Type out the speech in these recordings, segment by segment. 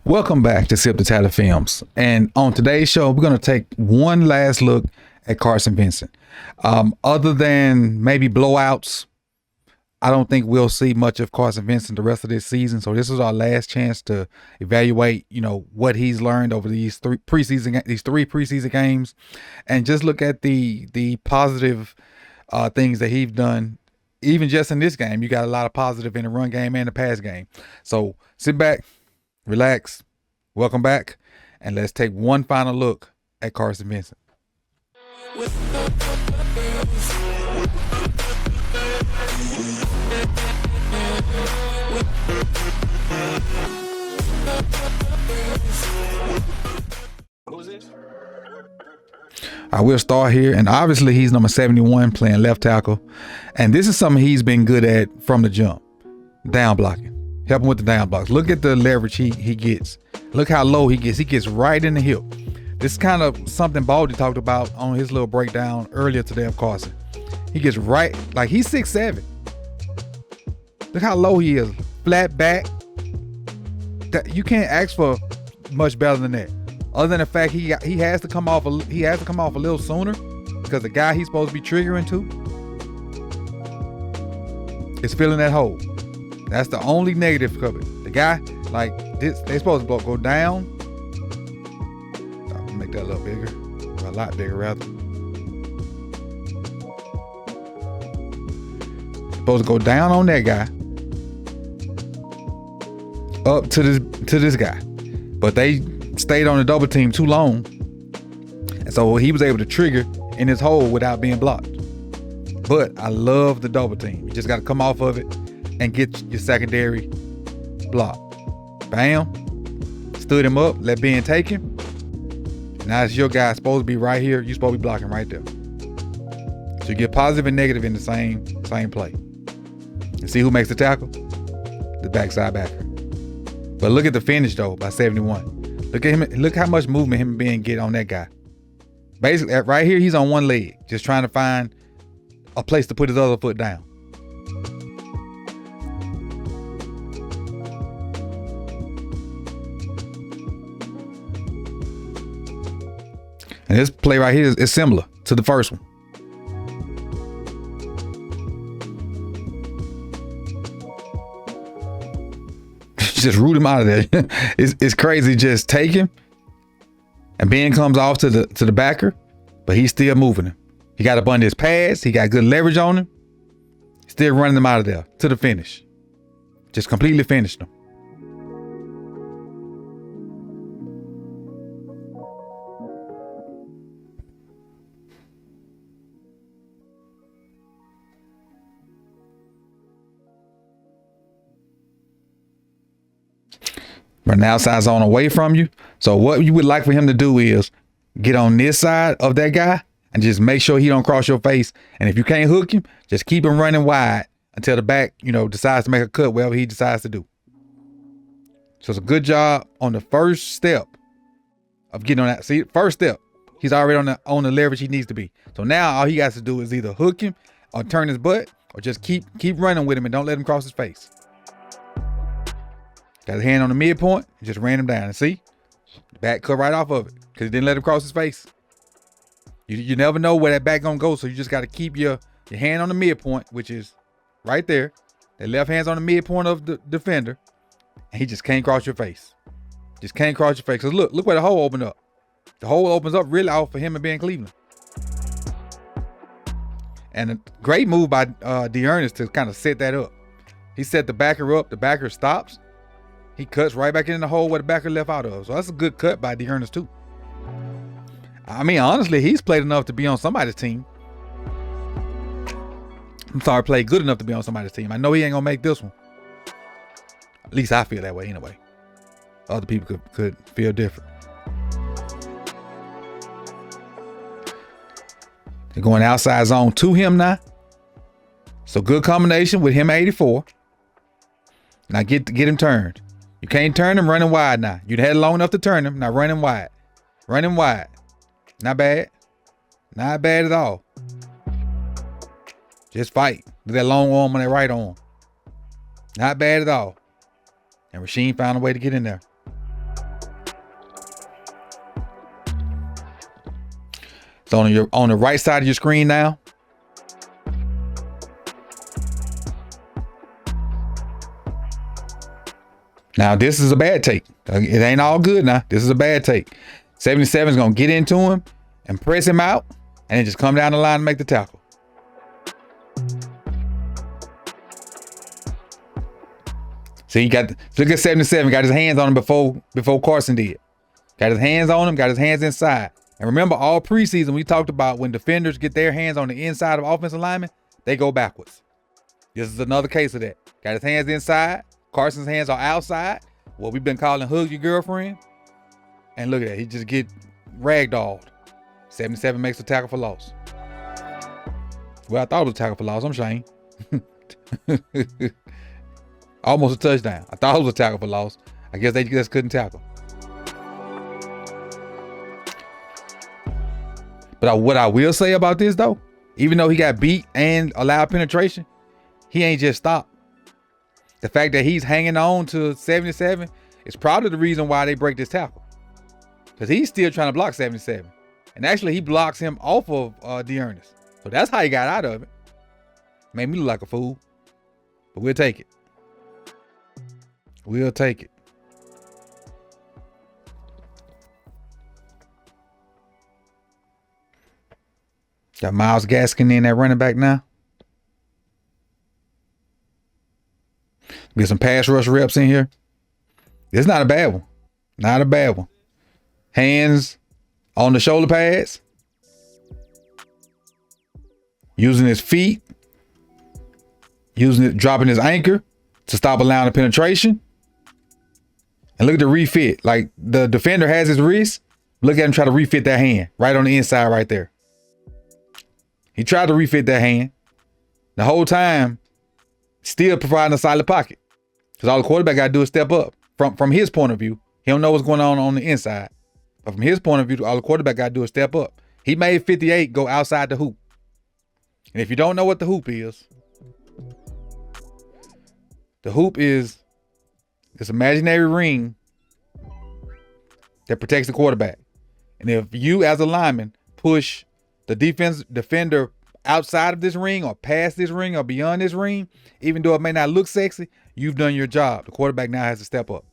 Welcome back to Sip the Tatter Films. And on today's show, we're going to take one last look at Carson Vinson. Other than maybe blowouts, I don't think we'll see much of Carson Vinson the rest of this season. So this is our last chance to evaluate, what he's learned over these three preseason games, and just look at the positive things that he's done. Even just in this game, you got a lot of positive in the run game and the pass game. So sit back, relax, welcome back, and let's take one final look at Carson Vinson. I will start here, and obviously he's number 71 playing left tackle, and this is something he's been good at from the jump. Down blocking. Help him with the down blocks. Look at the leverage he gets. Look how low he gets. He gets right in the hip. This is kind of something Baldy talked about on his little breakdown earlier today of Carson. He gets right, like he's 6'7". Look how low he is. Flat back. You can't ask for much better than that. Other than the fact he has to come off a little sooner, because the guy he's supposed to be triggering to is filling that hole. That's the only negative of it. The guy, like this, they're supposed to go down. I'll make that a little bigger, or a lot bigger rather. Supposed to go down on that guy, up to this guy, but they stayed on the double team too long, and so he was able to trigger in his hole without being blocked. But I love the double team. You just got to come off of it and get your secondary block. Bam, stood him up, let Ben take him. Now it's your guy supposed to be right here. You're supposed to be blocking right there. So you get positive and negative in the same play. And see who makes the tackle? The backside backer. But look at the finish though by 71. Look at him. Look how much movement him and Ben get on that guy. Basically, right here, he's on one leg, just trying to find a place to put his other foot down. And this play right here is similar to the first one. Just root him out of there. It's crazy. Just take him, and Ben comes off to the backer, but he's still moving him. He got up under his pads. He got good leverage on him. Still running them out of there to the finish. Just completely finished them. Run the outside zone away from you. So what you would like for him to do is get on this side of that guy and just make sure he don't cross your face. And if you can't hook him, just keep him running wide until the back, decides to make a cut, whatever he decides to do. So it's a good job on the first step of getting on that. See, first step, he's already on the leverage he needs to be. So now all he has to do is either hook him or turn his butt, or just keep running with him and don't let him cross his face. Got his hand on the midpoint, just ran him down. And see, the back cut right off of it because he didn't let him cross his face. You never know where that back gonna go, so you just got to keep your hand on the midpoint, which is right there. The left hand's on the midpoint of the defender, and he just can't cross your face. Just can't cross your face. Cause look where the hole opened up. The hole opens up really out for him and Ben Cleveland. And a great move by Dearness to kind of set that up. He set the backer up. The backer stops. He cuts right back in the hole where the backer left out of. So that's a good cut by Dearness too. I mean, honestly, he's played enough to be on somebody's team. Played good enough to be on somebody's team. I know he ain't gonna make this one. At least I feel that way anyway. Other people could feel different. They're going outside zone to him now. So good combination with him at 84. Now get him turned. You can't turn him running wide now. You'd had long enough to turn him. Now run him wide. Run him wide. Not bad. Not bad at all. Just fight with that long arm on that right arm. Not bad at all. And Rasheem found a way to get in there. So on the right side of your screen now. Now this is a bad take. It ain't all good now. This is a bad take. 77 is gonna get into him and press him out, and then just come down the line and make the tackle. See, look at 77. Got his hands on him before Carson did. Got his hands on him. Got his hands inside. And remember, all preseason we talked about when defenders get their hands on the inside of offensive linemen, they go backwards. This is another case of that. Got his hands inside. Carson's hands are outside. What we've been calling hug your girlfriend. And look at that. He just get ragdolled. 77 makes a tackle for loss. Well, I thought it was a tackle for loss. I'm Shane. Almost a touchdown. I thought it was a tackle for loss. I guess they just couldn't tackle. But what I will say about this, though, even though he got beat and allowed penetration, he ain't just stopped. The fact that he's hanging on to 77 is probably the reason why they break this tackle. Because he's still trying to block 77. And actually, he blocks him off of Dearness. So that's how he got out of it. Made me look like a fool. But we'll take it. We'll take it. Got Myles Gaskin in that running back now. Get some pass rush reps in here. It's not a bad one. Not a bad one. Hands on the shoulder pads. Using his feet. Dropping his anchor to stop allowing the penetration. And look at the refit. Like the defender has his wrist. Look at him try to refit that hand right on the inside right there. He tried to refit that hand. The whole time, still providing a solid pocket. Because all the quarterback got to do is step up. From his point of view, he don't know what's going on the inside. But from his point of view, all the quarterback got to do is step up. He made 58 go outside the hoop. And if you don't know what the hoop is this imaginary ring that protects the quarterback. And if you as a lineman push the defender outside of this ring or past this ring or beyond this ring, even though it may not look sexy, you've done your job. The quarterback now has to step up.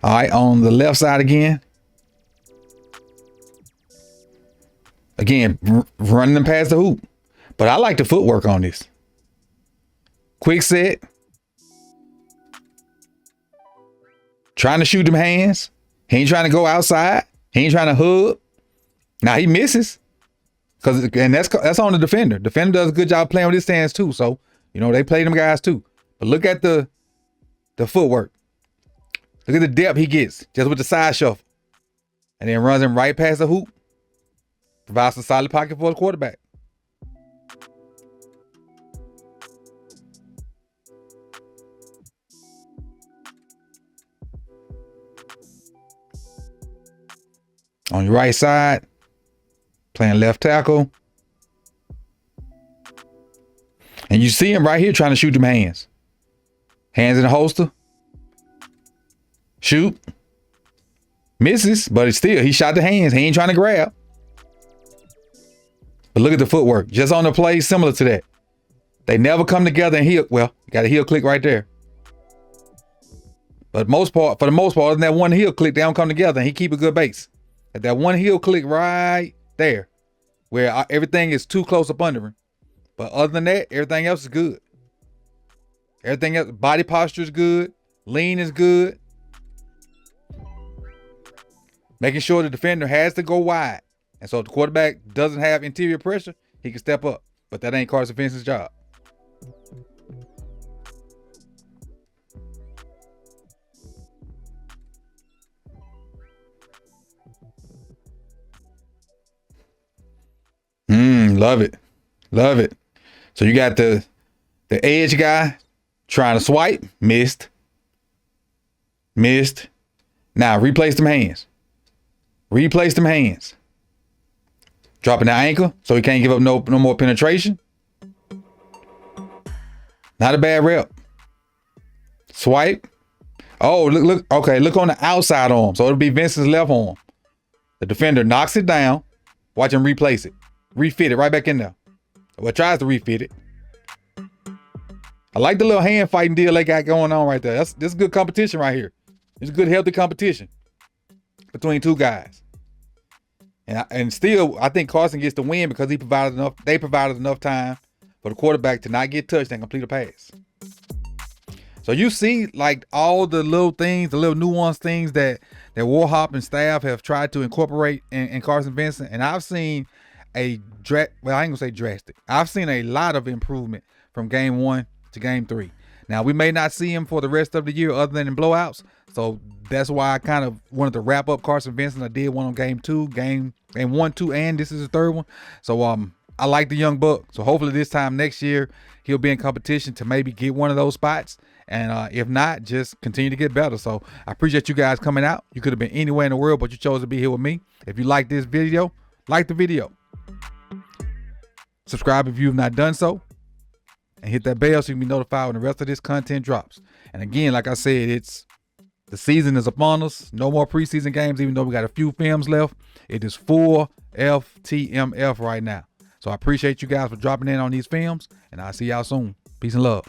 All right, on the left side again. Again, running them past the hoop. But I like the footwork on this. Quick set. Trying to shoot them hands. He ain't trying to go outside. He ain't trying to hug. Now he misses. And that's on the defender. Defender does a good job playing with his hands too. So, they play them guys too. But look at the footwork. Look at the depth he gets just with the side shuffle. And then runs him right past the hoop. Provides a solid pocket for the quarterback. On your right side, playing left tackle. And you see him right here trying to shoot them hands. Hands in the holster. Shoot. Misses, but he shot the hands. He ain't trying to grab. But look at the footwork. Just on the play, similar to that. They never come together and heel. Well, got a heel click right there. But for the most part, in that one heel click, they don't come together and he keep a good base. At that one heel click right there, where everything is too close up under him. But other than that, everything else is good. Everything else, body posture is good. Lean is good. Making sure the defender has to go wide. And so if the quarterback doesn't have interior pressure, he can step up. But that ain't Carson Vinson's job. Love it. Love it. So you got the edge guy trying to swipe. Missed. Now replace them hands. Dropping the ankle so he can't give up no more penetration. Not a bad rep. Swipe. Oh, look. Okay, look on the outside arm. So it'll be Vincent's left arm. The defender knocks it down. Watch him replace it. Refit it right back in there. Well, tries to refit it. I like the little hand fighting deal they got going on right there. This is good competition right here. It's good, healthy competition between two guys. And still, I think Carson gets the win because they provided enough time for the quarterback to not get touched and complete a pass. So you see, like, all the little things, the little nuanced things that Warhop and staff have tried to incorporate in Carson Vinson. And I've seen I ain't gonna say drastic. I've seen a lot of improvement from game 1 to game 3. Now, we may not see him for the rest of the year other than in blowouts. So that's why I kind of wanted to wrap up Carson Vinson. I did one on game 2, game 1, 2, and this is the third one. So I like the young buck. So hopefully this time next year, he'll be in competition to maybe get one of those spots. And if not, just continue to get better. So I appreciate you guys coming out. You could have been anywhere in the world, but you chose to be here with me. If you like this video, like the video. Subscribe if you have not done so. And hit that bell so you can be notified when the rest of this content drops. And again, like I said, the season is upon us. No more preseason games, even though we got a few films left. It is full FTMF right now. So I appreciate you guys for dropping in on these films, and I'll see y'all soon. Peace and love.